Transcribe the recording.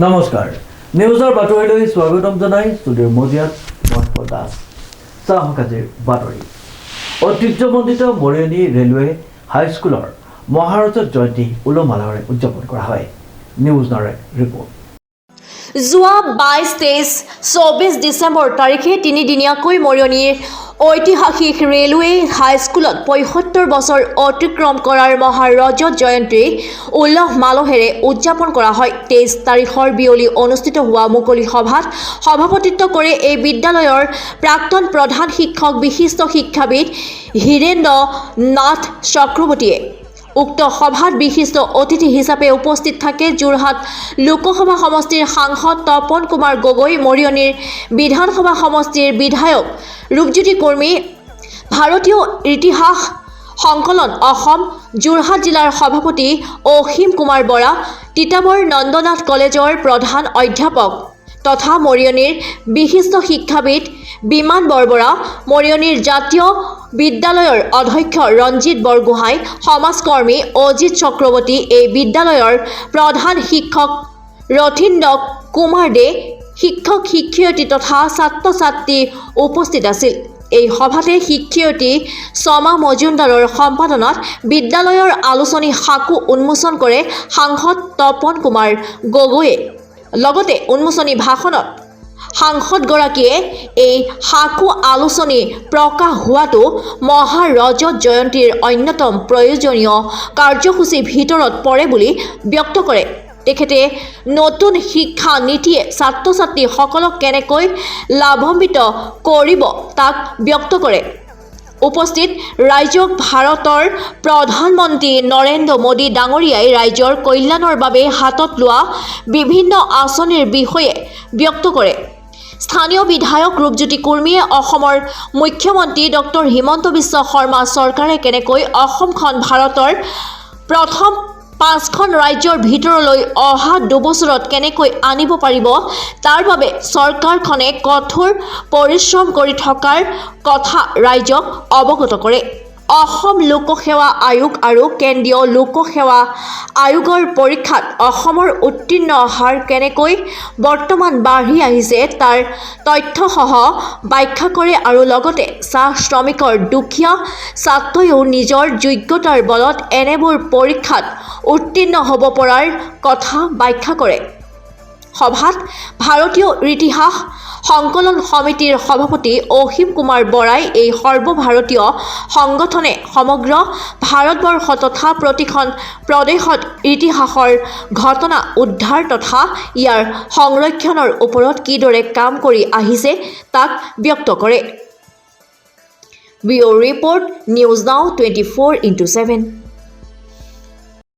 নমস্কাৰ নিউজৰ বাতৰিলৈ স্বাগতম জনাই ষ্টুডিঅ'ৰ মজিয়াত মই দাস চাওক আজিৰ বাতৰি ঐতিহ্যমণ্ডিত মৰিয়নি ৰেলৱে হাইস্কুলৰ মহাৰজত জয়ন্তী উলহ-মালহেৰে উদযাপন কৰা হয় নিউজ নাৰে ৰিপৰ্ট যোৱা 22-23-24 ডিচেম্বৰ তাৰিখে তিনিদিনীয়াকৈ মৰিয়নিৰ ঐতিহাসিক ৰেলৱে হাইস্কুলত ৭৫ বছৰ অতিক্ৰম কৰাৰ মহাৰজত জয়ন্তী উলহ-মালহেৰে উদযাপন কৰা হয় 23 তাৰিখৰ বিয়লি অনুষ্ঠিত হোৱা মুকলি সভাত সভাপতিত্ব কৰে এই বিদ্যালয়ৰ প্ৰাক্তন প্ৰধান শিক্ষক বিশিষ্ট শিক্ষাবিদ হীৰেন্দ্ৰ নাথ চক্ৰৱৰ্তীয়ে উক্ত সভাত বিশিষ্ট অতিথি হিচাপে উপস্থিত থাকে যোৰহাট লোকসভা সমষ্টিৰ সাংসদ তপন কুমাৰ গগৈ মৰিয়নিৰ বিধানসভা সমষ্টিৰ বিধায়ক ৰূপজ্যোতি কৰ্মী ভাৰতীয় ইতিহাস সংকলন অসম যোৰহাট জিলাৰ সভাপতি অসীম কুমাৰ বৰা তিতাবৰ নন্দনাথ কলেজৰ প্ৰধান অধ্যাপক তথা মৰিয়নিৰ বিশিষ্ট শিক্ষাবিদ বিমান বৰবৰা মৰিয়নিৰ জাতীয় বিদ্যালয়ৰ অধ্যক্ষ ৰঞ্জিত বৰগোহাঁই সমাজকৰ্মী অজিত চক্ৰৱৰ্তী এই বিদ্যালয়ৰ প্ৰধান শিক্ষক ৰথীন্দ্ৰ কুমাৰ দে শিক্ষক শিক্ষয়িত্ৰী তথা ছাত্ৰ ছাত্ৰী উপস্থিত আছিল এই সভাতে শিক্ষয়িত্ৰী সমা মজুমদাৰৰ সম্পাদনাত বিদ্যালয়ৰ আলোচনী সাকু উন্মোচন কৰে সাংসদ তপন কুমাৰ গগৈয়ে লগতে উন্মোচনী ভাষণত সাংসদগৰাকীয়ে এই সাকু আলোচনী প্ৰকাশ হোৱাটো মহাৰজত জয়ন্তীৰ অন্যতম প্ৰয়োজনীয় কাৰ্যসূচীৰ ভিতৰত পৰে বুলি ব্যক্ত কৰে তেখেতে নতুন শিক্ষা নীতিয়ে ছাত্ৰ ছাত্ৰীসকলক কেনেকৈ লাভান্বিত কৰিব তাক ব্যক্ত কৰে উপস্থিত ৰাজ্যক ভাৰতৰ প্ৰধানমন্ত্ৰী নৰেন্দ্ৰ মোদী ডাঙৰীয়াই ৰাজ্যৰ কল্যাণৰ বাবে হাতত লোৱা বিভিন্ন আঁচনিৰ বিষয়ে ব্যক্ত কৰে স্থানীয় বিধায়ক ৰূপজ্যোতি কৰ্মীয়ে অসমৰ মুখ্যমন্ত্ৰী ডক্টৰ হিমন্ত বিশ্ব শৰ্মা চৰকাৰে কেনেকৈ অসমখন ভাৰতৰ প্ৰথম 5খন ৰাজ্যৰ ভিতৰলৈ অহা 2 বছৰত কেনেকৈ আনিব পাৰিব তাৰ বাবে চৰকাৰখনে কঠোৰ পৰিশ্ৰম কৰি থকাৰ কথা ৰাজ্যক অৱগত কৰে অসম লোকসেৱা আয়োগ আৰু কেন্দ্ৰীয় লোকসেৱা আয়োগৰ পৰীক্ষাত অসমৰ উত্তীৰ্ণ হাৰ কেনেকৈ বৰ্তমান বাঢ়ি আহিছে তাৰ তথ্যসহ ব্যাখ্যা কৰে আৰু লগতে চাহ শ্ৰমিকৰ দুখীয়া ছাত্ৰয়ো নিজৰ যোগ্যতাৰ বলত এনেবোৰ পৰীক্ষাত উত্তীৰ্ণ হ'ব পৰাৰ কথা ব্যাখ্যা কৰে সভাত ভাৰতীয় ইতিহাস সংকলন সমিতিৰ সভাপতি অসীম কুমাৰ বৰাই এই সৰ্বভাৰতীয় সংগঠনে সমগ্ৰ ভাৰতবৰ্ষ তথা প্ৰতিখন প্ৰদেশত ইতিহাসৰ ঘটনা উদ্ধাৰ তথা ইয়াৰ সংৰক্ষণৰ ওপৰত কিদৰে কাম কৰি আহিছে তাক ব্যক্ত কৰে ব্যুৰ ৰিপৰ্ট নিউজ নাও 24/7